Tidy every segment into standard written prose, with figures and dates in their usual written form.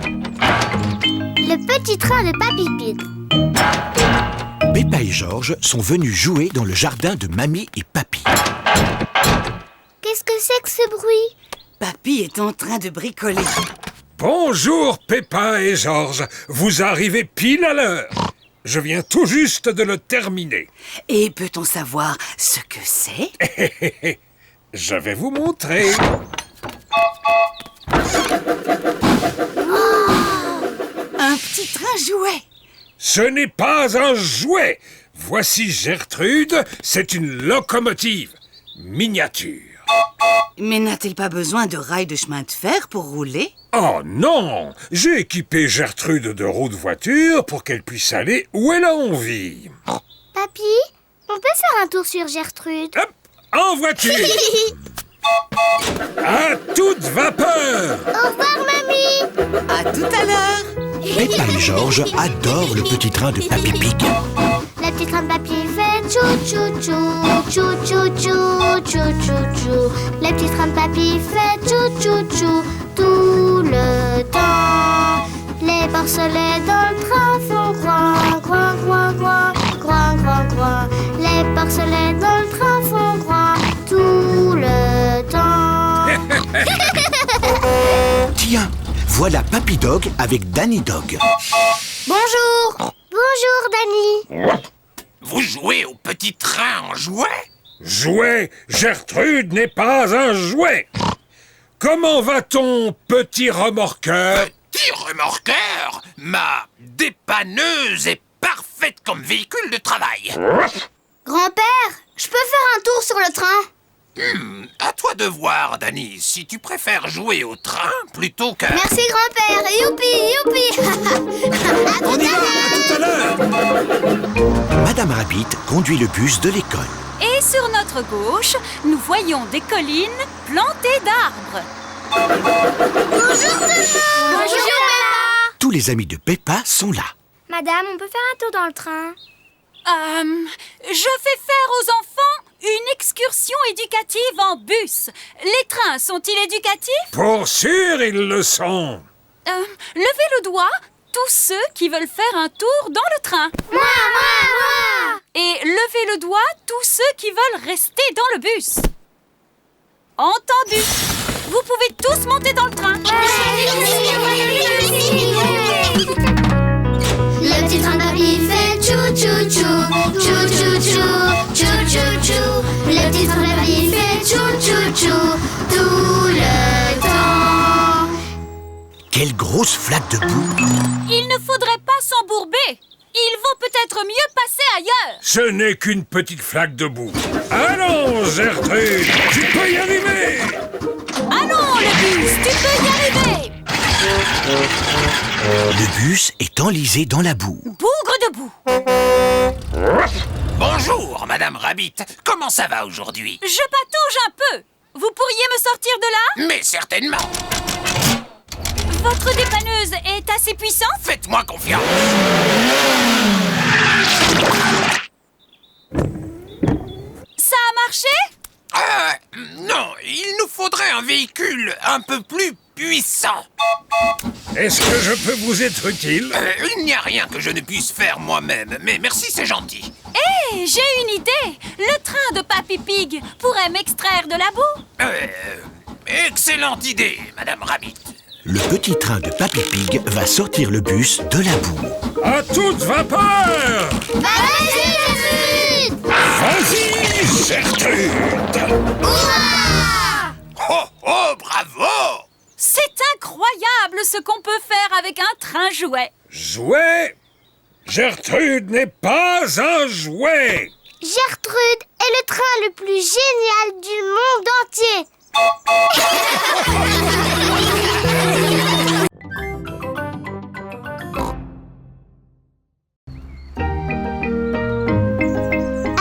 Le petit train de Papy Pig. Peppa et Georges sont venus jouer dans le jardin de Mamie et Papy. Qu'est-ce que c'est que ce bruit? Papy est en train de bricoler. Bonjour Peppa et Georges, vous arrivez pile à l'heure. Je viens tout juste de le terminer. Et peut-on savoir ce que c'est? Je vais vous montrer. Un petit train jouet. Ce n'est pas un jouet. Voici Gertrude, c'est une locomotive miniature. Mais n'a-t-il pas besoin de rails de chemin de fer pour rouler? Oh non! J'ai équipé Gertrude de roues de voiture pour qu'elle puisse aller où elle a envie. Papy, on peut faire un tour sur Gertrude? Hop, en voiture! À toute vapeur! Au revoir, mamie! À tout à l'heure. Peppa et Georges adorent le petit train de Papy Pig. Le petit train de papy fait tchou tchou tchou, tchou tchou tchou, tchou tchou tchou. Le petit train de papy fait tchou tchou tchou tout le temps. Les porcelets dans le train font groin, groin, groin, groin, groin, groin, groin. Les porcelets dans le train font groin tout le temps. Tiens, voilà Papy Dog avec Danny Dog. Bonjour! Bonjour, Danny! Vous jouez au petit train en jouet? Jouet, Gertrude n'est pas un jouet. Comment va-t-on, petit remorqueur? Petit remorqueur, ma dépanneuse est parfaite comme véhicule de travail. Grand-père, je peux faire un tour sur le train? À toi de voir, Danny, si tu préfères jouer au train plutôt que... Merci, grand-père! Youpi, youpi! On y va, à tout à l'heure! Madame Rabbit conduit le bus de l'école. Et sur notre gauche, nous voyons des collines plantées d'arbres. Bonjour tout le monde! Bonjour, Peppa! Tous les amis de Peppa sont là. Madame, on peut faire un tour dans le train? Je fais faire aux enfants une excursion éducative en bus. Les trains sont-ils éducatifs? Pour sûr, ils le sont. Levez le doigt, tous ceux qui veulent faire un tour dans le train. Moi! Et levez le doigt, tous ceux qui veulent rester dans le bus. Entendu. Vous pouvez tous monter dans le train. Le petit train de papy fait tchou tchou tchou, tchou tchou tchou, tchou tchou tchou. Le petit train de papy fait tchou tchou tchou tout le temps. Quelle grosse flaque de boue! Il ne faudrait pas s'embourber. Il vaut peut-être mieux passer ailleurs. Ce n'est qu'une petite flaque de boue. Allons, Gertrude, tu peux y arriver. Allons, le bus, tu peux y arriver. Le bus est enlisé dans la boue. Bougre de boue. Bonjour, Madame Rabbit. Comment ça va aujourd'hui? Je patauge un peu. Vous pourriez me sortir de là? Mais certainement. Votre dépanneuse est assez puissante? Faites-moi confiance. Ça a marché? Non, il nous faudrait un véhicule un peu plus puissant. Est-ce que je peux vous être utile? Il n'y a rien que je ne puisse faire moi-même, mais merci, c'est gentil. Hé, j'ai une idée. Le train de Papy Pig pourrait m'extraire de la boue. Excellente idée, Madame Rabbit. Le petit train de Papy Pig va sortir le bus de la boue. À toute vapeur! Vas-y, Gertrude! Vas-y, Gertrude! Oh, oh, bravo! C'est incroyable ce qu'on peut faire avec un train jouet. Jouet? Gertrude n'est pas un jouet! Gertrude est le train le plus génial du monde entier.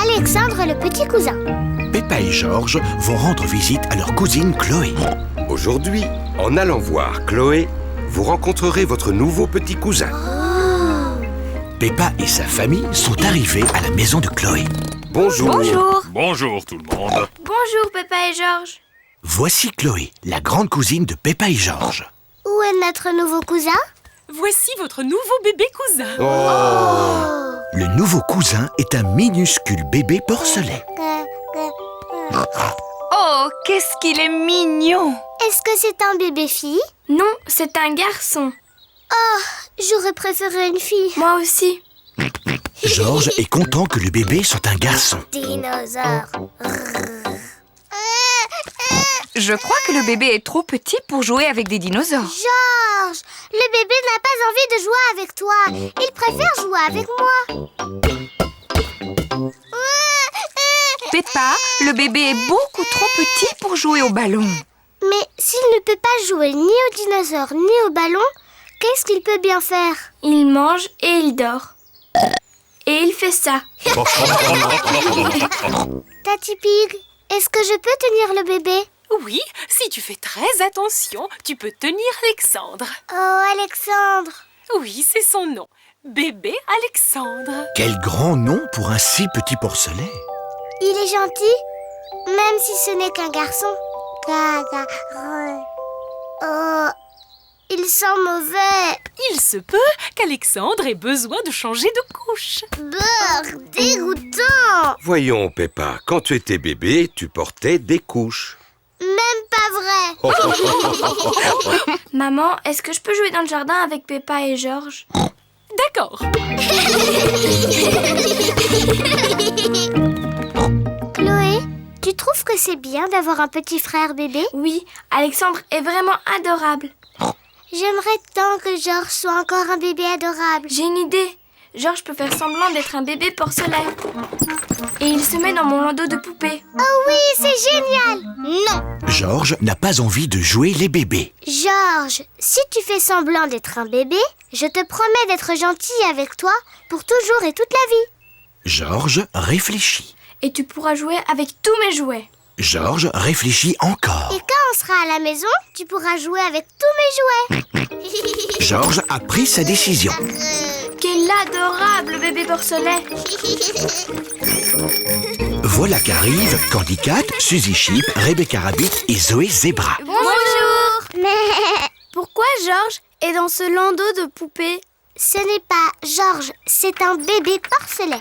Alexandre le petit cousin. Peppa et Georges vont rendre visite à leur cousine Chloé. Aujourd'hui, en allant voir Chloé, vous rencontrerez votre nouveau petit cousin. Peppa et sa famille sont arrivés à la maison de Chloé. Bonjour. Bonjour. Bonjour tout le monde. Bonjour Peppa et Georges. Voici Chloé, la grande cousine de Peppa et Georges. Où est notre nouveau cousin? Voici votre nouveau bébé cousin. Le nouveau cousin est un minuscule bébé porcelet. Oh, qu'est-ce qu'il est mignon! Est-ce que c'est un bébé fille? Non, c'est un garçon. J'aurais préféré une fille. Moi aussi. Georges est content que le bébé soit un garçon. Dinosaure. Je crois que le bébé est trop petit pour jouer avec des dinosaures. Georges, le bébé n'a pas envie de jouer avec toi. Il préfère jouer avec moi. Peppa, le bébé est beaucoup trop petit pour jouer au ballon. Mais s'il ne peut pas jouer ni aux dinosaures ni au ballon, qu'est-ce qu'il peut bien faire? Il mange et il dort. Et il fait ça. Tati Pig, est-ce que je peux tenir le bébé? Oui, si tu fais très attention, tu peux tenir Alexandre. Oh, Alexandre. Oui, c'est son nom. Bébé Alexandre. Quel grand nom pour un si petit porcelet. Il est gentil, même si ce n'est qu'un garçon. Oh, il sent mauvais. Il se peut qu'Alexandre ait besoin de changer de couche. Brrr, dégoûtant. Voyons, Peppa, quand tu étais bébé, tu portais des couches. Même pas vrai. Maman, est-ce que je peux jouer dans le jardin avec Peppa et Georges? D'accord. Chloé, tu trouves que c'est bien d'avoir un petit frère bébé? Oui, Alexandre est vraiment adorable. J'aimerais tant que Georges soit encore un bébé adorable. J'ai une idée. Georges peut faire semblant d'être un bébé porcelet. Et il se met dans mon landau de poupée. Oh oui, c'est génial. Non. Georges n'a pas envie de jouer les bébés. Georges, si tu fais semblant d'être un bébé, je te promets d'être gentil avec toi pour toujours et toute la vie. Georges réfléchit. Et tu pourras jouer avec tous mes jouets. Georges réfléchit encore. Et quand on sera à la maison, tu pourras jouer avec tous mes jouets. Georges a pris sa décision. Quel adorable bébé porcelet. Voilà qu'arrivent Candy Cat, Suzy Sheep, Rebecca Rabbit et Zoé Zebra. Bonjour. Mais Pourquoi Georges est dans ce landau de poupée? ce n'est pas Georges, c'est un bébé porcelet.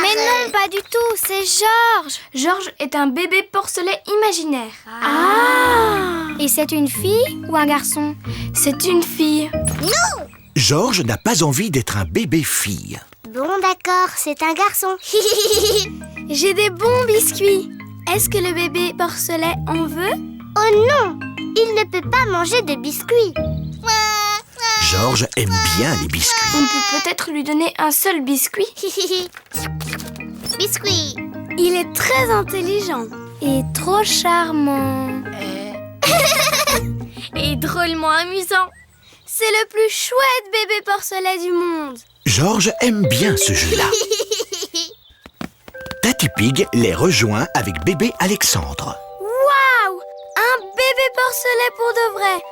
Mais non, pas du tout, c'est Georges. Georges est un bébé porcelet imaginaire. Et c'est une fille ou un garçon? C'est une fille. Georges n'a pas envie d'être un bébé fille. Bon, d'accord, c'est un garçon. J'ai des bons biscuits. Est-ce que le bébé porcelet en veut? Oh non, il ne peut pas manger de biscuits. Georges aime bien les biscuits. On peut peut-être lui donner un seul biscuit. Biscuit. Il est très intelligent et trop charmant. Et drôlement amusant. C'est le plus chouette bébé porcelet du monde. Georges aime bien ce jeu-là. Tati Pig les rejoint avec bébé Alexandre. Waouh! Un bébé porcelet pour de vrai.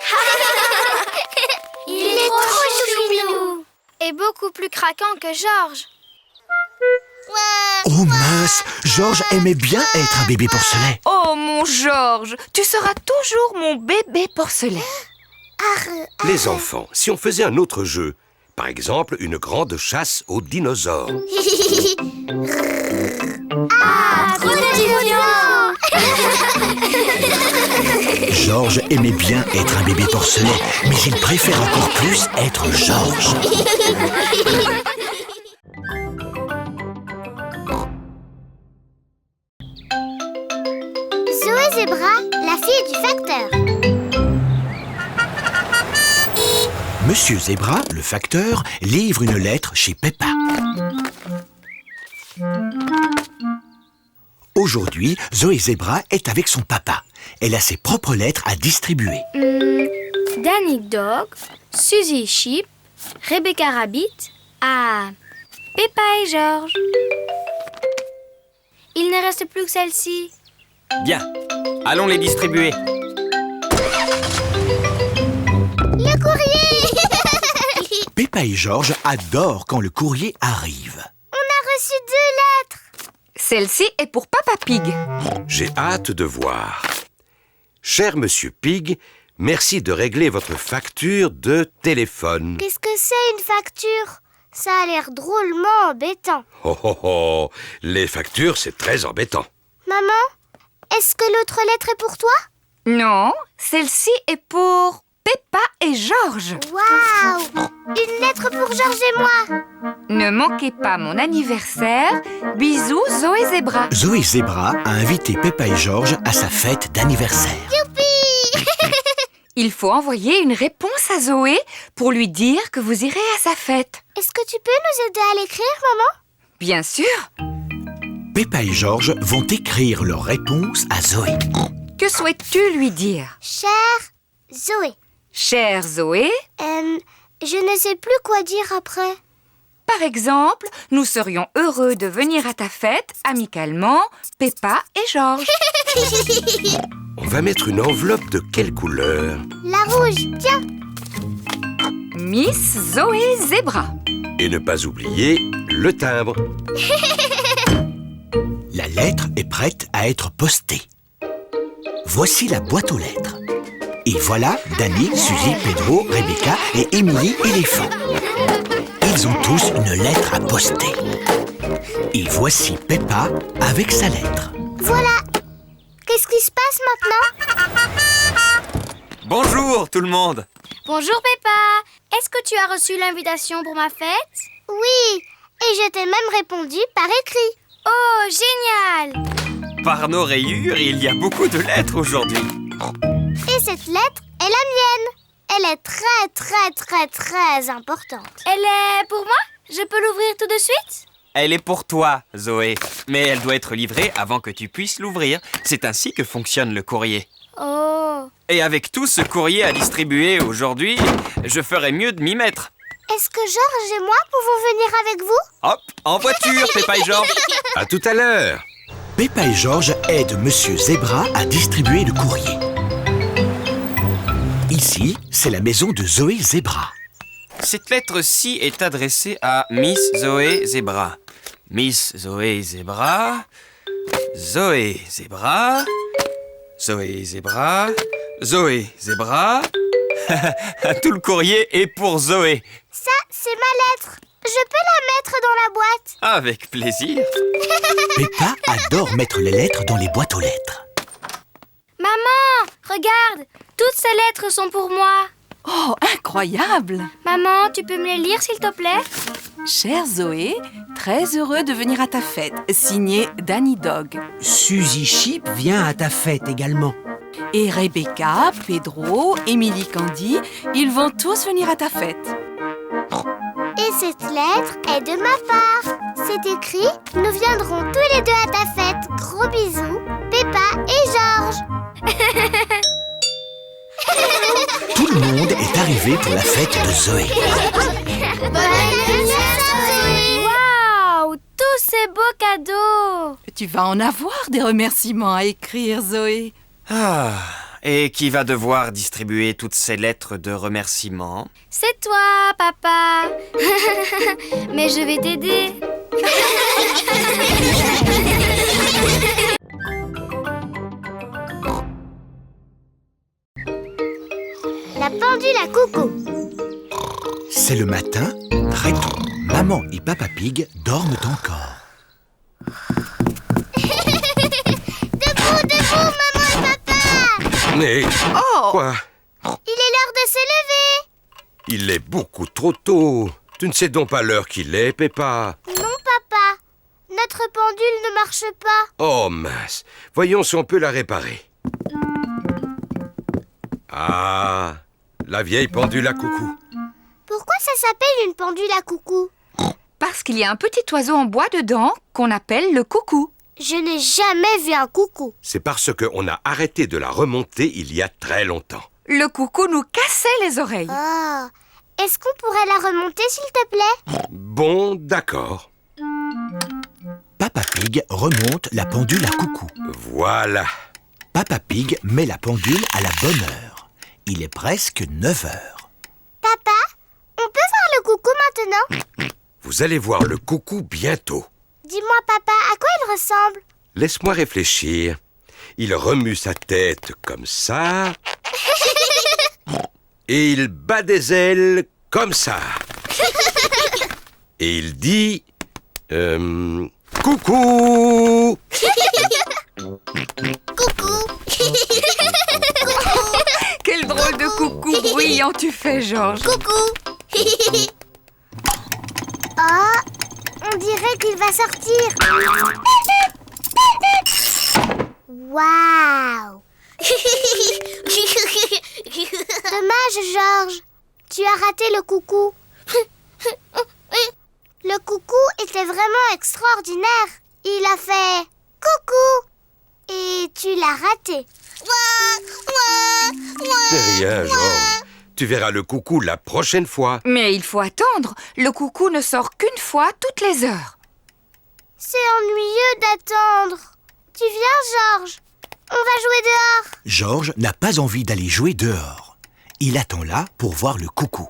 Il est trop choupinou. Et beaucoup plus craquant que Georges. Oh mince, Georges aimait bien être un bébé porcelet. Oh mon Georges, tu seras toujours mon bébé porcelet. Les enfants, si on faisait un autre jeu, par exemple une grande chasse aux dinosaures. Trop mignon. Georges aimait bien être un bébé porcelet, mais il préfère encore plus être Georges. Zoé Zebra, la fille du facteur. Monsieur Zebra, le facteur, livre une lettre chez Peppa. Aujourd'hui, Zoé Zebra est avec son papa. Elle a ses propres lettres à distribuer. Danny Dog, Suzy Sheep, Rebecca Rabbit, à Peppa et Georges. Il ne reste plus que celle-ci. Bien, allons les distribuer. Le courrier. Peppa et Georges adorent quand le courrier arrive. On a reçu 2 lettres. Celle-ci est pour Papa Pig. J'ai hâte de voir. Cher Monsieur Pig, Merci de régler votre facture de téléphone. Qu'est-ce que c'est une facture? Ça a l'air drôlement embêtant. Oh oh oh, les factures, c'est très embêtant. Maman, est-ce que l'autre lettre est pour toi? Non, celle-ci est pour Peppa et Georges. Waouh! Une lettre pour Georges et moi. Ne manquez pas mon anniversaire. Bisous, Zoé Zebra. Zoé Zebra a invité Peppa et Georges à sa fête d'anniversaire. Youpi! Il faut envoyer une réponse à Zoé pour lui dire que vous irez à sa fête. Est-ce que tu peux nous aider à l'écrire, maman? Bien sûr. Peppa et Georges vont écrire leur réponse à Zoé. Que souhaites-tu lui dire? Chère Zoé, Chère Zoé, je ne sais plus quoi dire après. par exemple, nous serions heureux de venir à ta fête, amicalement, Peppa et Georges. On va mettre une enveloppe de quelle couleur? La rouge, tiens. Miss Zoé Zebra. Et ne pas oublier le timbre. La lettre est prête à être postée. Voici la boîte aux lettres. Et voilà Danny, Suzy, Pedro, Rebecca et Émilie Éléphant. Ils ont tous une lettre à poster. Et voici Peppa avec sa lettre. Voilà. Qu'est-ce qui se passe maintenant? Bonjour tout le monde. Bonjour Peppa. Est-ce que tu as reçu l'invitation pour ma fête? Oui. Et je t'ai même répondu par écrit. Oh, génial! Par nos rayures, il y a beaucoup de lettres aujourd'hui. Et cette lettre est la mienne. Elle est très importante. Elle est pour moi? Je peux l'ouvrir tout de suite? Elle est pour toi, Zoé. Mais elle doit être livrée avant que tu puisses l'ouvrir. C'est ainsi que fonctionne le courrier. Oh. Et avec tout ce courrier à distribuer aujourd'hui, je ferais mieux de m'y mettre. Est-ce que Georges et moi pouvons venir avec vous? Hop, en voiture, Peppa et Georges. À tout à l'heure. Peppa et Georges aident Monsieur Zebra à distribuer le courrier. Ici, c'est la maison de Zoé Zebra. Cette lettre-ci est adressée à Miss Zoé Zebra. Miss Zoé Zebra, Zoé Zebra, Zoé Zebra, Zoé Zebra. Tout le courrier est pour Zoé. Ça, c'est ma lettre. Je peux la mettre dans la boîte? Avec plaisir. Peppa adore mettre les lettres dans les boîtes aux lettres. Maman, regarde. Toutes ces lettres sont pour moi. Oh, incroyable! Maman, tu peux me les lire, s'il te plaît? Chère Zoé, très heureux de venir à ta fête. Signé Danny Dog. Suzy Chip vient à ta fête également. Et Rebecca, Pedro, Émilie Candy, ils vont tous venir à ta fête. Et cette lettre est de ma part. C'est écrit « Nous viendrons tous les deux à ta fête. Gros bisous, Peppa et Georges. » Tout le monde est arrivé pour la fête de Zoé. Bon anniversaire, Zoé! Waouh! Tous ces beaux cadeaux! Tu vas en avoir des remerciements à écrire, Zoé. Ah, et qui va devoir distribuer toutes ces lettres de remerciements? C'est toi, papa. Mais je vais t'aider. La pendule à coucou. C'est le matin, très tôt. Maman et Papa Pig dorment encore. Debout, maman et papa. Mais quoi? Il est l'heure de se lever. Il est beaucoup trop tôt. Tu ne sais donc pas l'heure qu'il est, Peppa? Non, papa. Notre pendule ne marche pas. Oh mince. Voyons si on peut la réparer. Ah, la vieille pendule à coucou. Pourquoi ça s'appelle une pendule à coucou? Parce qu'il y a un petit oiseau en bois dedans qu'on appelle le coucou. Je n'ai jamais vu un coucou. C'est parce qu'on a arrêté de la remonter il y a très longtemps. Le coucou nous cassait les oreilles. Oh. Est-ce qu'on pourrait la remonter, s'il te plaît? Bon, d'accord. Papa Pig remonte la pendule à coucou. Voilà. Papa Pig met la pendule à la bonne heure. Il est presque 9 heures. Papa, on peut voir le coucou maintenant? Vous allez voir le coucou bientôt. Dis-moi, papa, à quoi il ressemble? Laisse-moi réfléchir. Il remue sa tête comme ça. et il bat des ailes comme ça. Et il dit... coucou. Coucou. Quel drôle de coucou bruyant tu fais, Georges. Coucou. Oh, on dirait qu'il va sortir. Waouh. Dommage, Georges. Tu as raté le coucou. Le coucou était vraiment extraordinaire. Il a fait coucou et tu l'as raté. C'est rien, Georges. Tu verras le coucou la prochaine fois. Mais il faut attendre. Le coucou ne sort qu'une fois toutes les heures. C'est ennuyeux d'attendre. Tu viens, Georges? On va jouer dehors. Georges n'a pas envie d'aller jouer dehors. Il attend là pour voir le coucou.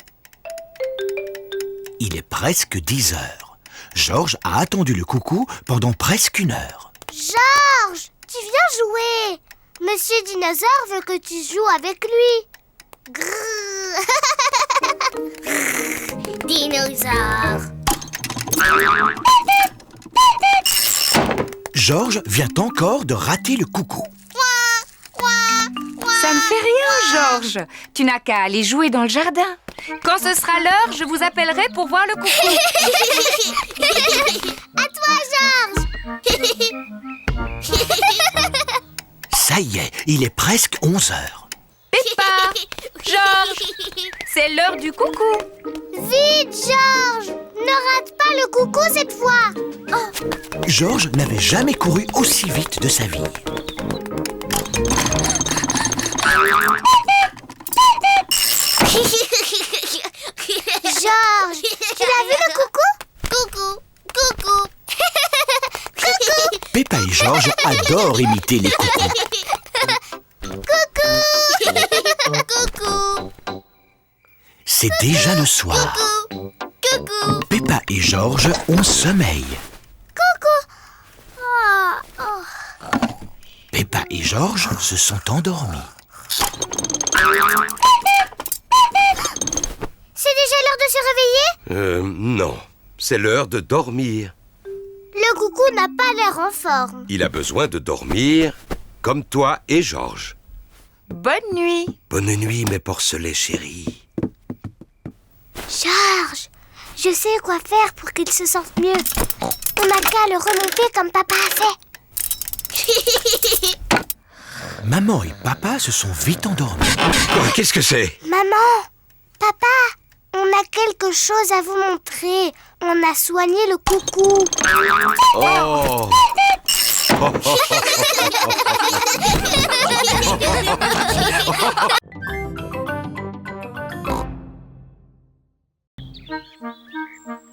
Il est presque 10 heures. Georges a attendu le coucou pendant presque 1 heure. Georges, tu viens jouer. Monsieur Dinosaure veut que tu joues avec lui. Grrr. Dinosaure. Georges vient encore de rater le coucou. Ça ne fait rien, Georges. Tu n'as qu'à aller jouer dans le jardin. Quand ce sera l'heure, je vous appellerai pour voir le coucou. À toi, Georges. Ça y est, il est presque 11 heures. Peppa, Georges, c'est l'heure du coucou. Vite, Georges. Ne rate pas le coucou cette fois. Oh. Georges n'avait jamais couru aussi vite de sa vie. Georges, tu l'as vu le coucou? Coucou, coucou. Coucou. Peppa et Georges adorent imiter les coucous. Coucou. Coucou. C'est déjà le soir. Coucou. Peppa et Georges ont sommeil. Coucou. Oh, oh. Peppa et Georges se sont endormis. C'est déjà l'heure de se réveiller? Non. C'est l'heure de dormir. Le coucou n'a pas l'air en forme. Il a besoin de dormir comme toi et Georges. Bonne nuit. Bonne nuit, mes porcelets chéris. Georges, je sais quoi faire pour qu'il se sente mieux. On n'a qu'à le remonter comme papa a fait. Maman et papa se sont vite endormis. Oh, qu'est-ce que c'est? Maman, papa, on a quelque chose à vous montrer. On a soigné le coucou. Oh.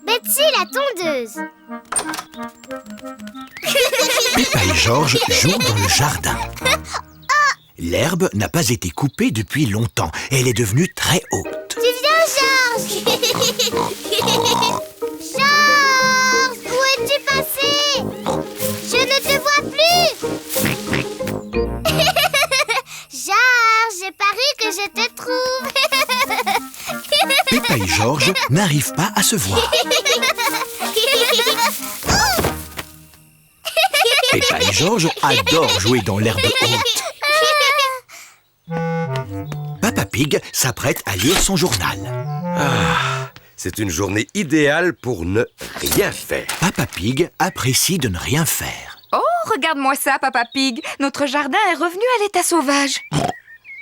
Betsy la tondeuse. Peppa et Georges jouent dans le jardin. L'herbe n'a pas été coupée depuis longtemps. Elle est devenue très haute. Tu viens, Georges? Georges, où es-tu passé? Je ne te vois plus. Georges, j'ai paru que je te trouve. Peppa et Georges n'arrivent pas à se voir. Peppa et Georges adorent jouer dans l'herbe haute. Papa Pig s'apprête à lire son journal. Ah, c'est une journée idéale pour ne rien faire. Papa Pig apprécie de ne rien faire. Oh, regarde-moi ça, Papa Pig. Notre jardin est revenu à l'état sauvage.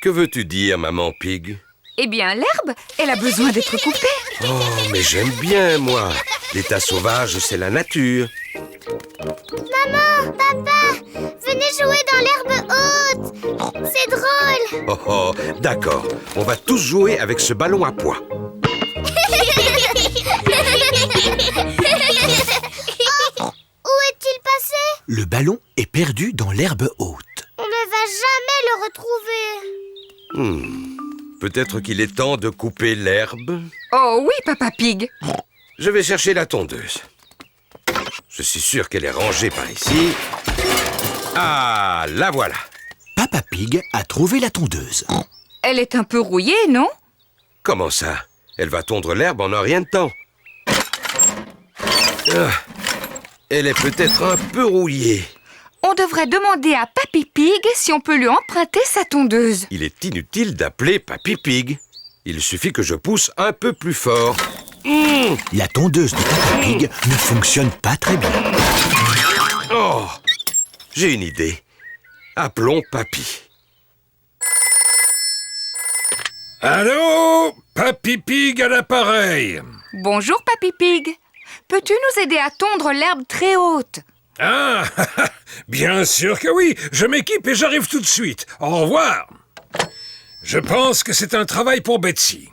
Que veux-tu dire, maman Pig? Eh bien, l'herbe, elle a besoin d'être coupée. Oh, mais j'aime bien, moi. L'état sauvage, c'est la nature. Maman, papa, venez jouer dans l'herbe haute. C'est drôle. Oh, oh, d'accord. On va tous jouer avec ce ballon à pois. Oh, où est-il passé? Le ballon est perdu dans l'herbe haute. On ne va jamais le retrouver. Peut-être qu'il est temps de couper l'herbe. Oh oui, Papa Pig. Je vais chercher la tondeuse. Je suis sûr qu'elle est rangée par ici. Ah, la voilà. Papa Pig a trouvé la tondeuse. Elle est un peu rouillée, non? Comment ça? Elle va tondre l'herbe en un rien de temps. Ah, elle est peut-être un peu rouillée. On devrait demander à Papy Pig si on peut lui emprunter sa tondeuse. Il est inutile d'appeler Papy Pig. Il suffit que je pousse un peu plus fort. La tondeuse de Papy Pig ne fonctionne pas très bien. Oh, j'ai une idée. Appelons Papy. Allô? Papy Pig à l'appareil. Bonjour Papy Pig. Peux-tu nous aider à tondre l'herbe très haute? Ah, bien sûr que oui. Je m'équipe et j'arrive tout de suite. Au revoir. Je pense que c'est un travail pour Betsy.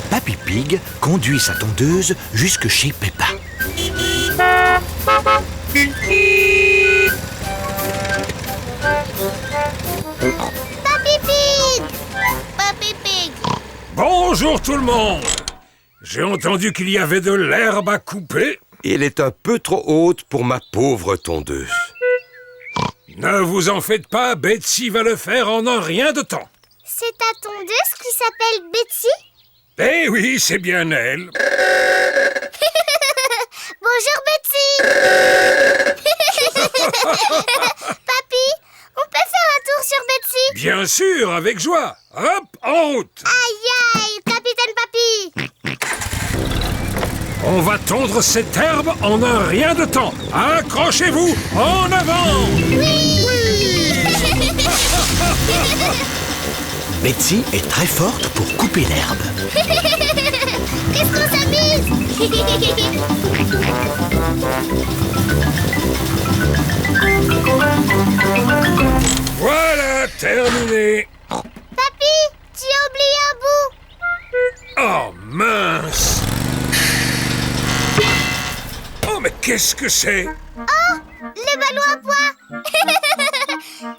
Papy Pig conduit sa tondeuse jusque chez Peppa. Papy Pig! Papy Pig! Bonjour tout le monde. J'ai entendu qu'il y avait de l'herbe à couper. Elle est un peu trop haute pour ma pauvre tondeuse. Ne vous en faites pas, Betsy va le faire en un rien de temps. C'est ta tondeuse qui s'appelle Betsy? Eh oui, c'est bien elle. Bonjour Betsy! Papy, on peut faire un tour sur Betsy? Bien sûr, avec joie. Hop, en route. Aïe aïe, capitaine Papy! On va tondre cette herbe en un rien de temps. Accrochez-vous, en avant! Oui! Betsy est très forte pour couper l'herbe. Qu'est-ce qu'on s'amuse? Voilà, terminé. Papy, tu as oublié un bout. Oh, mince. Oh, mais qu'est-ce que c'est? Oh, le ballon à pois.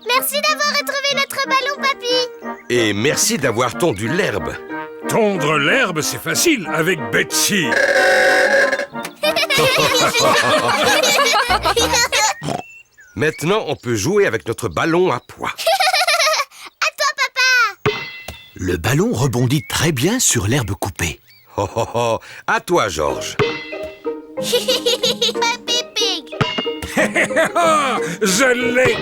Merci d'avoir retrouvé notre ballon, Papy. Et merci d'avoir tondu l'herbe. Tondre l'herbe, c'est facile avec Betsy. Maintenant, on peut jouer avec notre ballon à pois. À toi, papa. Le ballon rebondit très bien sur l'herbe coupée. Oh, oh, oh. À toi, Georges. Papy Pig. Je l'ai.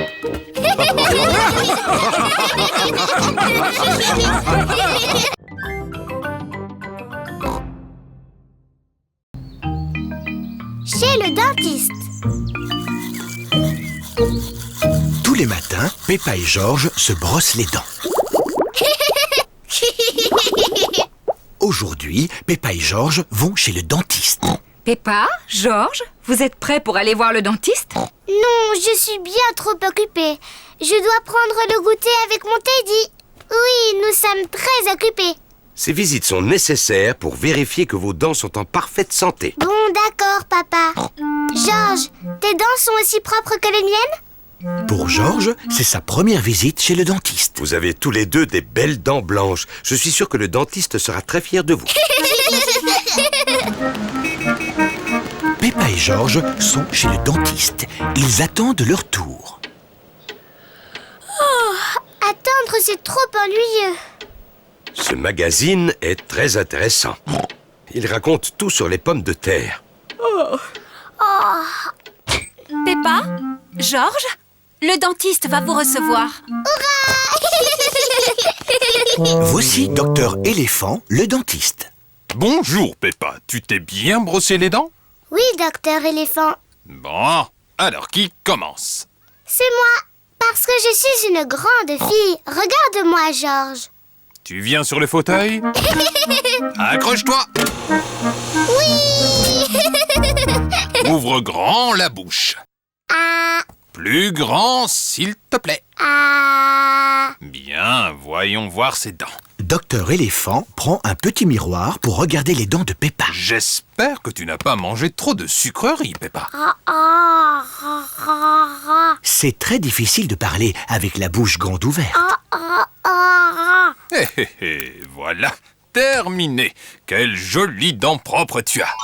Chez le dentiste. Tous les matins, Peppa et Georges se brossent les dents. Aujourd'hui, Peppa et Georges vont chez le dentiste. Peppa, Georges, vous êtes prêts pour aller voir le dentiste? Non, je suis bien trop occupée. Je dois prendre le goûter avec mon Teddy. Oui, nous sommes très occupés. Ces visites sont nécessaires pour vérifier que vos dents sont en parfaite santé. Bon, d'accord, papa. Georges, tes dents sont aussi propres que les miennes? Pour Georges, c'est sa première visite chez le dentiste. Vous avez tous les deux des belles dents blanches. Je suis sûr que le dentiste sera très fier de vous. Peppa et Georges sont chez le dentiste. Ils attendent leur tour. Attendre, c'est trop ennuyeux. Ce magazine est très intéressant. Il raconte tout sur les pommes de terre. Peppa, Georges, le dentiste va vous recevoir. Voici Docteur Éléphant, le dentiste. Bonjour, Peppa. Tu t'es bien brossé les dents? Oui, docteur éléphant. Bon, alors qui commence? C'est moi, parce que je suis une grande fille. Regarde-moi, Georges. Tu viens sur le fauteuil? Accroche-toi! Oui. Ouvre grand la bouche. Ah, Plus grand, s'il te plaît. ah. Bien, voyons voir ses dents. Docteur Éléphant prend un petit miroir pour regarder les dents de Peppa. J'espère que tu n'as pas mangé trop de sucreries, Peppa. Ah, ah, ah, ah, ah. C'est très difficile de parler avec la bouche grande ouverte. Ah, ah, ah. Hé hé hé, voilà, terminé. Quelles jolies dents propres tu as.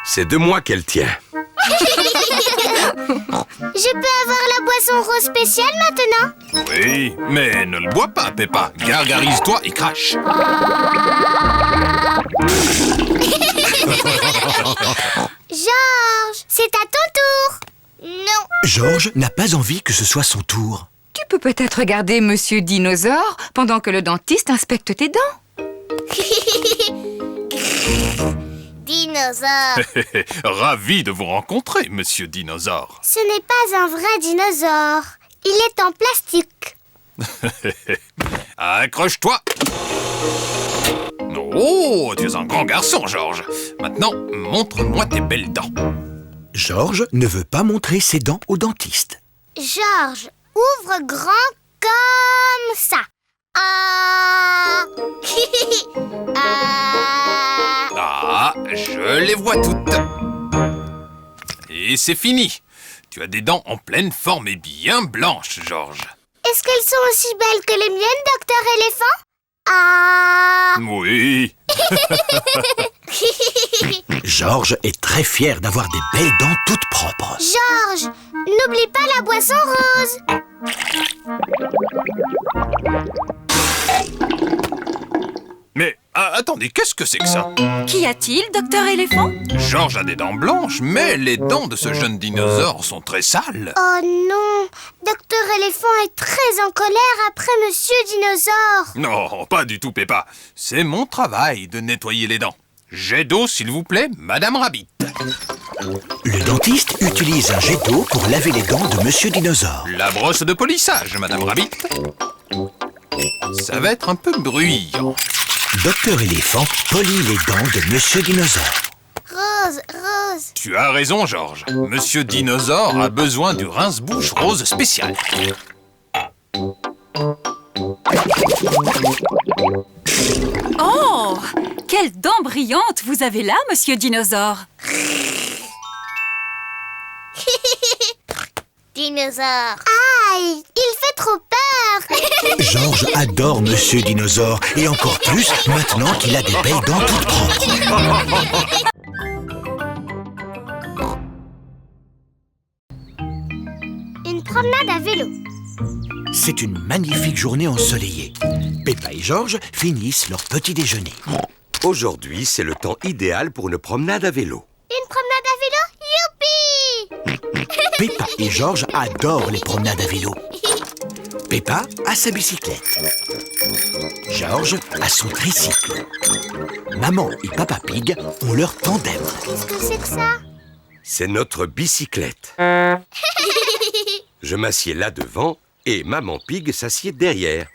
C'est de moi qu'elle tient. Je peux avoir la boisson rose spéciale maintenant? Oui, mais ne le bois pas, Peppa. Gargarise-toi et crache. Georges, c'est à ton tour. Non. Georges n'a pas envie que ce soit son tour. Tu peux peut-être regarder Monsieur Dinosaure pendant que le dentiste inspecte tes dents. Dinosaure. Ravi de vous rencontrer, Monsieur Dinosaure. Ce n'est pas un vrai dinosaure. Il est en plastique. Accroche-toi. Oh, tu es un grand garçon, Georges. Maintenant, montre-moi tes belles dents. Georges ne veut pas montrer ses dents au dentiste. Georges, ouvre grand comme ça. Ah. Ah. Ah, je les vois toutes. Et c'est fini. Tu as des dents en pleine forme et bien blanches, Georges. Est-ce qu'elles sont aussi belles que les miennes, docteur éléphant? Ah. Oui. Georges est très fier d'avoir des belles dents toutes propres. Georges, n'oublie pas la boisson rose. Mais attendez, qu'est-ce que c'est que ça? Qu'y a-t-il, docteur éléphant? Georges a des dents blanches, mais les dents de ce jeune dinosaure sont très sales. Oh non, docteur éléphant est très en colère après monsieur dinosaure. Non, pas du tout, Peppa. C'est mon travail de nettoyer les dents. Jet d'eau, s'il vous plaît, Madame Rabbit. Le dentiste utilise un jet d'eau pour laver les dents de Monsieur Dinosaure. La brosse de polissage, Madame Rabbit. Ça va être un peu bruyant. Docteur Éléphant polit les dents de Monsieur Dinosaure. Rose, rose. Tu as raison, Georges. Monsieur Dinosaure a besoin du rince-bouche rose spécial. Oh! Quelles dents brillantes vous avez là, monsieur Dinosaure! Dinosaure. Aïe, il fait trop peur. Georges adore Monsieur Dinosaure et encore plus maintenant qu'il a des belles dents toutes propres. Une promenade à vélo. C'est une magnifique journée ensoleillée. Peppa et Georges finissent leur petit déjeuner. Aujourd'hui, c'est le temps idéal pour une promenade à vélo. Une promenade à vélo? Youpi! Peppa et Georges adorent les promenades à vélo. Peppa a sa bicyclette. Georges a son tricycle. Maman et Papa Pig ont leur tandem. Qu'est-ce que c'est que ça? C'est notre bicyclette. Je m'assieds là devant et Maman Pig s'assied derrière.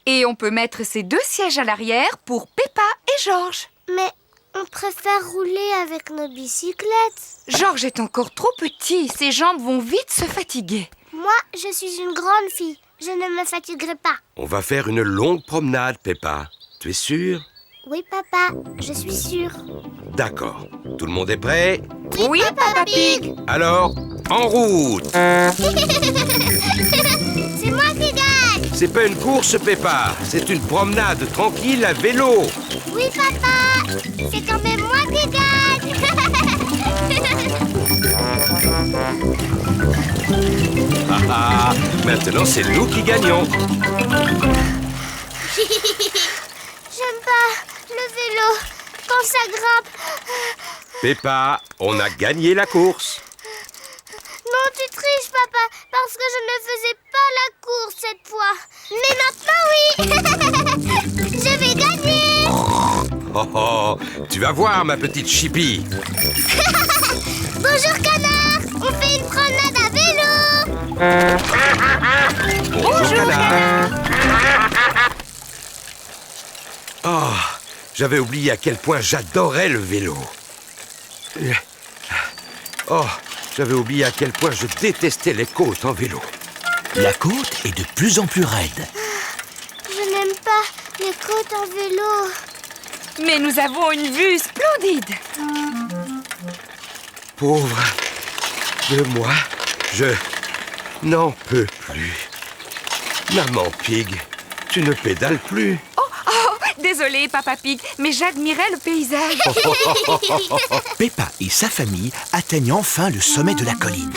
Et on peut mettre ces deux sièges à l'arrière pour Peppa et Georges. Mais on préfère rouler avec nos bicyclettes. Georges est encore trop petit, ses jambes vont vite se fatiguer. Moi, je suis une grande fille. Je ne me fatiguerai pas. On va faire une longue promenade, Peppa. Tu es sûre? Oui, papa, je suis sûre. D'accord. Tout le monde est prêt? Oui, Papa Pig. Alors, en route! C'est moi qui gagne. C'est pas une course, Peppa. C'est une promenade tranquille à vélo. Oui, papa. C'est quand même moi qui gagne. Maintenant, c'est nous qui gagnons. J'aime pas le vélo quand ça grimpe. Peppa, on a gagné la course. Non, tu triches, papa, parce que je ne faisais pas la course cette fois. Mais maintenant, oui. Je vais gagner. Oh, oh, tu vas voir, ma petite Chippy. Bonjour, canard. On fait une promenade à vélo. Bonjour, canard. Oh, j'avais oublié à quel point j'adorais le vélo. Oh, j'avais oublié à quel point je détestais les côtes en vélo. La côte est de plus en plus raide. Je n'aime pas les côtes en vélo. Mais nous avons une vue splendide. Pauvre de moi, je n'en peux plus. Maman Pig, tu ne pédales plus. Oh, Désolée, Papa Pig, mais j'admirais le paysage. Peppa et sa famille atteignent enfin le sommet de la colline.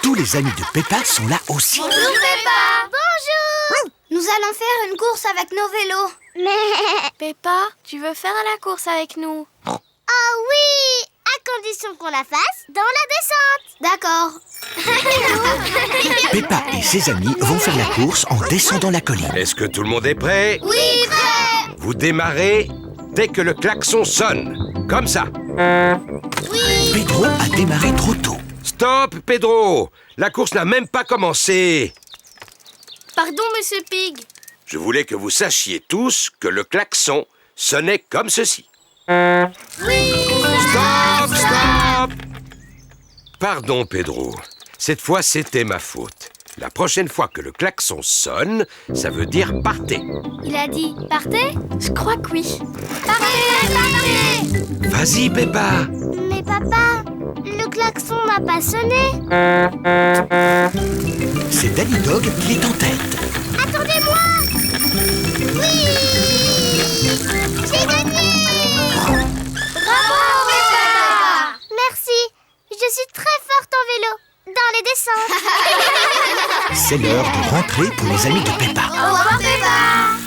Tous les amis de Peppa sont là aussi. Bonjour Peppa. Bonjour. Nous allons faire une course avec nos vélos. Mais... Peppa, tu veux faire la course avec nous? Ah oui, à condition qu'on la fasse dans la descente. D'accord. Peppa et ses amis vont faire la course en descendant la colline. Est-ce que tout le monde est prêt? Oui, prêt. Vous démarrez dès que le klaxon sonne. Comme ça. Oui. Pedro a démarré trop tôt. Stop, Pedro! La course n'a même pas commencé. Pardon, Monsieur Pig. Je voulais que vous sachiez tous que le klaxon sonnait comme ceci. Stop, stop! Pardon, Pedro. Cette fois, c'était ma faute. La prochaine fois que le klaxon sonne, ça veut dire partez. Il a dit partez? Je crois que oui. Partez. Vas-y, Peppa. Mais papa, le klaxon n'a pas sonné. C'est Danny Dog qui est en tête. Attendez-moi. Oui. J'ai gagné. Bravo, Peppa. Merci. Je suis très forte en vélo. Dans les descentes. C'est l'heure de rentrer pour les amis de Peppa. Au revoir, Peppa.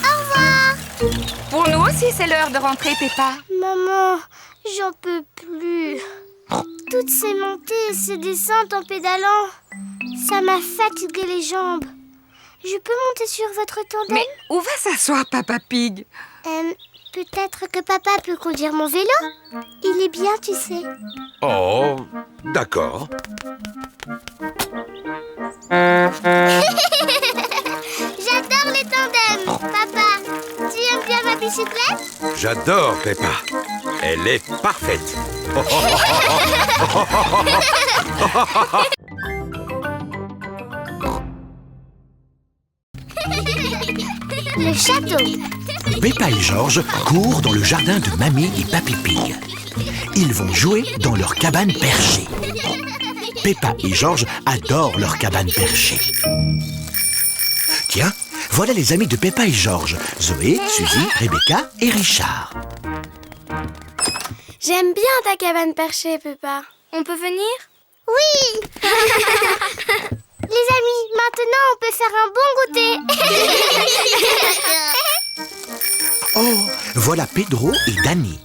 Au revoir. Pour nous aussi, c'est l'heure de rentrer, Peppa. Maman, j'en peux plus. Toutes ces montées et ces descentes en pédalant, ça m'a fatigué les jambes. Je peux monter sur votre tandem? Mais où va s'asseoir Papa Pig? Peut-être que papa peut conduire mon vélo? Il est bien, tu sais. Oh, d'accord. J'adore les tandems. Papa, tu aimes bien ma bicyclette? J'adore Peppa. Elle est parfaite. Le château. Peppa et George courent dans le jardin de Mamie et Papy Pig. Ils vont jouer dans leur cabane perchée. Peppa et George adorent leur cabane perchée. Tiens, voilà les amis de Peppa et George. Zoé, Suzy, Rebecca et Richard. J'aime bien ta cabane perchée, Peppa. On peut venir? Oui. Les amis, maintenant on peut faire un bon goûter. Oh, voilà Pedro et Danny.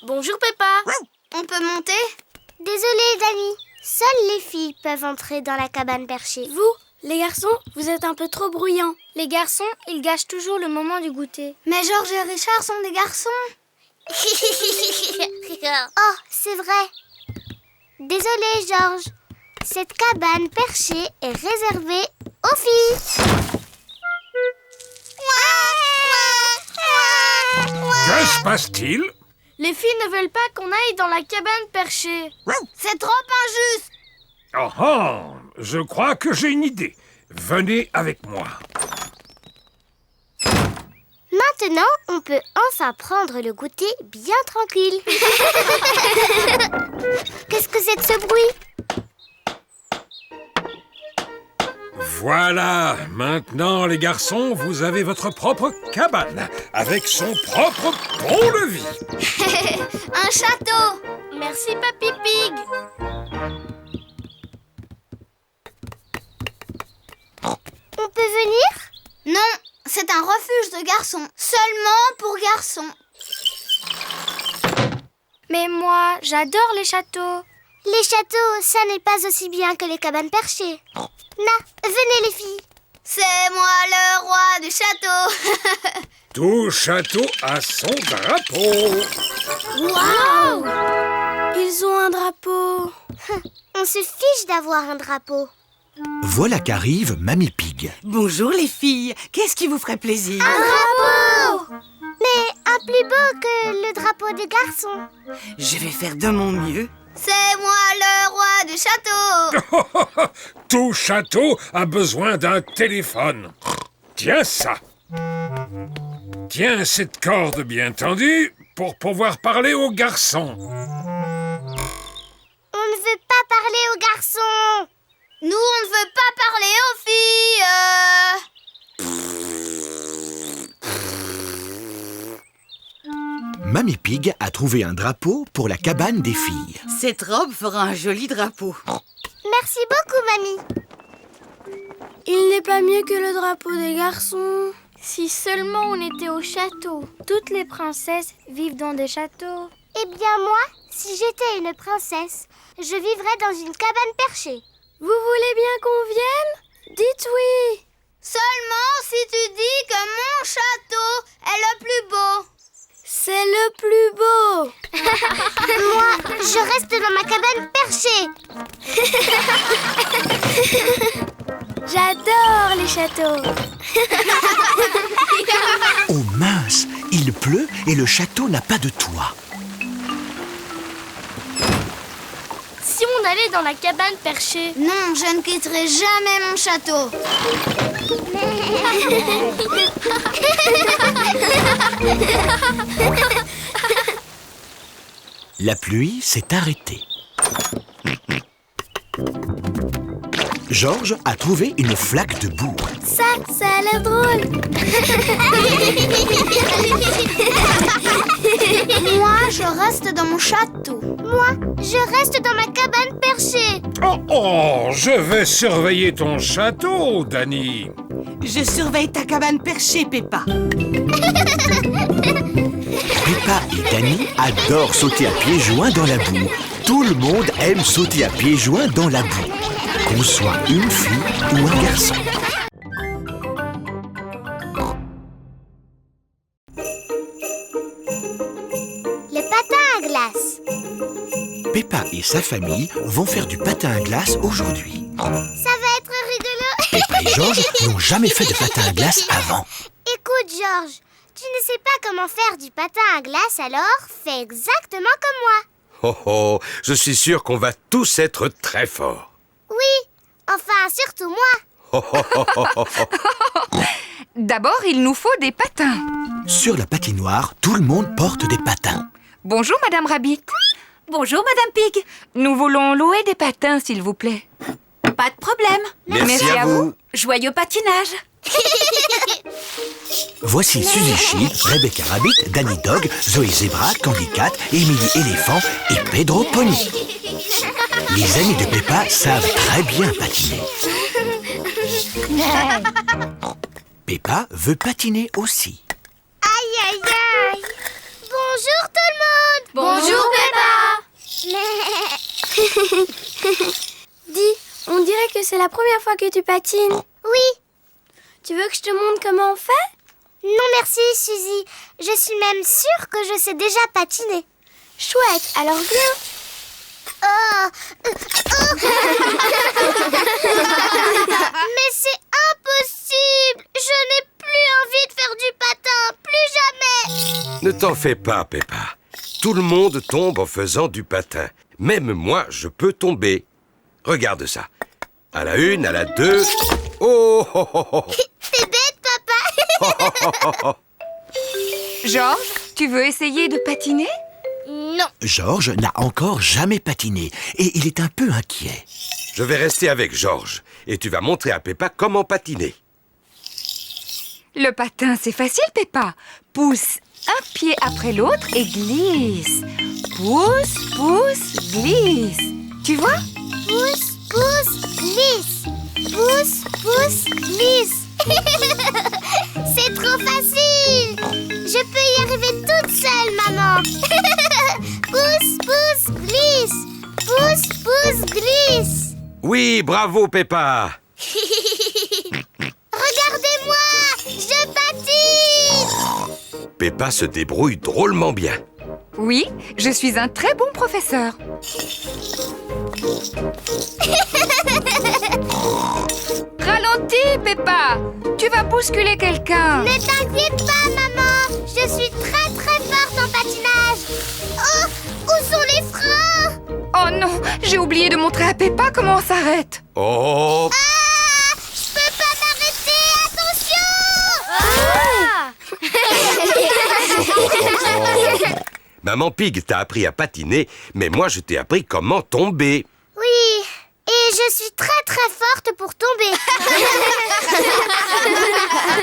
Bonjour, Peppa. On peut monter? Désolée, Danny. Seules les filles peuvent entrer dans la cabane perchée. Vous, les garçons, vous êtes un peu trop bruyants. Les garçons, ils gâchent toujours le moment du goûter. Mais George et Richard sont des garçons. Oh, c'est vrai. Désolée, George. Cette cabane perchée est réservée aux filles. Que se passe-t-il? Les filles ne veulent pas qu'on aille dans la cabane perchée. C'est trop injuste. Oh, oh, je crois que j'ai une idée. Venez avec moi. Maintenant, on peut enfin prendre le goûter bien tranquille. Qu'est-ce que c'est que ce bruit? Voilà, maintenant les garçons, vous avez votre propre cabane, avec son propre pont-levis. Un château. Merci, Papy Pig. On peut venir? Non, c'est un refuge de garçons. Seulement pour garçons. Mais moi, j'adore les châteaux. Les châteaux, ça n'est pas aussi bien que les cabanes perchées. Venez les filles. C'est moi le roi du château. Tout château a son drapeau. Waouh! Ils ont un drapeau. On se fiche d'avoir un drapeau. Voilà qu'arrive Mamie Pig. Bonjour les filles, qu'est-ce qui vous ferait plaisir? Un drapeau! Mais un plus beau que le drapeau des garçons. Je vais faire de mon mieux. C'est moi le roi du château. Tout château a besoin d'un téléphone. Tiens ça. Tiens cette corde bien tendue pour pouvoir parler aux garçons. On ne veut pas parler aux garçons. Nous, on ne veut pas parler aux filles. Mamie Pig a trouvé un drapeau pour la cabane des filles. Cette robe fera un joli drapeau. Merci beaucoup, mamie. Il n'est pas mieux que le drapeau des garçons. Si seulement on était au château. Toutes les princesses vivent dans des châteaux. Eh bien moi, si j'étais une princesse, je vivrais dans une cabane perchée. Vous voulez bien qu'on vienne? Dites oui. Seulement si tu dis que mon château est le plus beau. C'est le plus beau. Moi, je reste dans ma cabane perchée. J'adore les châteaux. Oh mince, il pleut et le château n'a pas de toit. Si on allait dans la cabane perchée. Non, je ne quitterai jamais mon château. La pluie s'est arrêtée. Georges a trouvé une flaque de boue. Ça a l'air drôle. Moi, je reste dans mon château. Moi, je reste dans ma cabane perchée. Oh, je vais surveiller ton château, Danny. Je surveille ta cabane perchée, Peppa. Peppa et Danny adorent sauter à pieds joints dans la boue. Tout le monde aime sauter à pieds joints dans la boue, qu'on soit une fille ou un garçon. Les patins à glace. Peppa et sa famille vont faire du patin à glace aujourd'hui. Ça va être rigolo. Peppa et Georges n'ont jamais fait de patin à glace avant. Écoute, Georges, tu ne sais pas comment faire du patin à glace, alors fais exactement comme moi. Oh oh, je suis sûr qu'on va tous être très forts. Oui, enfin, surtout moi. Oh, oh, oh, oh, oh, oh. D'abord, il nous faut des patins. Sur la patinoire, tout le monde porte des patins. Bonjour, Madame Rabbit. Bonjour, Madame Pig. Nous voulons louer des patins, s'il vous plaît. Pas de problème. Merci à vous. Joyeux patinage. Voici Suzy Sheep, Rebecca Rabbit, Danny Dog, Zoé Zebra, Candy Cat, Emily Éléphant et Pedro Pony. Les amis de Peppa savent très bien patiner. Peppa veut patiner aussi. Aïe, aïe, aïe. Bonjour tout le monde. Bonjour, Peppa. Dis, on dirait que c'est la première fois que tu patines. Oui. Tu veux que je te montre comment on fait? Non merci, Suzy. Je suis même sûre que je sais déjà patiner. Chouette, alors viens. Oh. Mais c'est impossible. Je n'ai plus envie de faire du patin. Plus jamais. Ne t'en fais pas, Peppa. Tout le monde tombe en faisant du patin. Même moi, je peux tomber. Regarde ça. À la une, à la deux. Oh, oh, oh, oh. T'es bête, papa. Georges, tu veux essayer de patiner? Non. Georges n'a encore jamais patiné et il est un peu inquiet. Je vais rester avec Georges et tu vas montrer à Peppa comment patiner. Le patin, c'est facile, Peppa. Pousse un pied après l'autre et glisse. Pousse, pousse, glisse. Tu vois? Pousse, pousse, glisse. Pousse, pousse, glisse. C'est trop facile. Je peux y arriver toute seule, maman. Pousse, pousse, glisse. Pousse, pousse, glisse. Oui, bravo, Peppa. Regardez-moi, je patine. Peppa se débrouille drôlement bien. Oui, je suis un très bon professeur. Ralentis, Peppa. Tu vas bousculer quelqu'un. Ne t'inquiète pas, maman. Je suis très très forte en patinage. Oh, où sont les freins? Oh non, j'ai oublié de montrer à Peppa comment on s'arrête. Oh, Ah, je peux pas m'arrêter, attention. Maman Pig t'a appris à patiner, mais moi je t'ai appris comment tomber. Oui, et je suis très très forte pour tomber.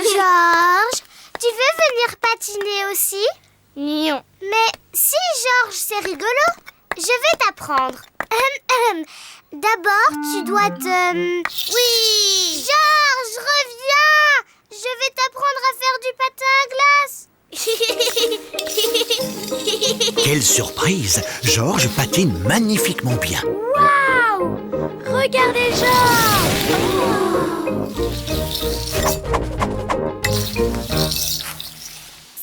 Georges, tu veux venir patiner aussi? Non. Mais si, Georges, c'est rigolo. Je vais t'apprendre. D'abord, tu dois te... Oui! Georges, reviens! Je vais t'apprendre à faire du patin à glace. Quelle surprise! Georges patine magnifiquement bien. Waouh! Regardez Georges!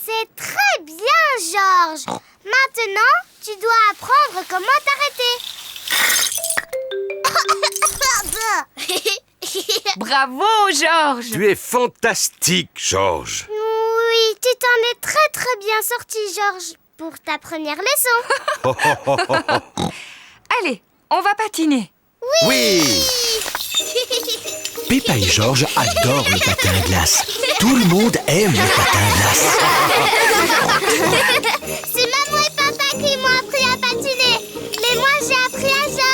C'est très bien, Georges. Maintenant, tu dois apprendre comment t'arrêter. Bravo, Georges! Tu es fantastique, Georges. Oui, tu t'en es très très bien sorti, Georges, pour ta première leçon. Allez, on va patiner. Oui. Peppa et Georges adorent le patin à glace. Tout le monde aime le patin à glace. C'est Maman et Papa qui m'ont appris à patiner. Mais moi, j'ai appris à Georges.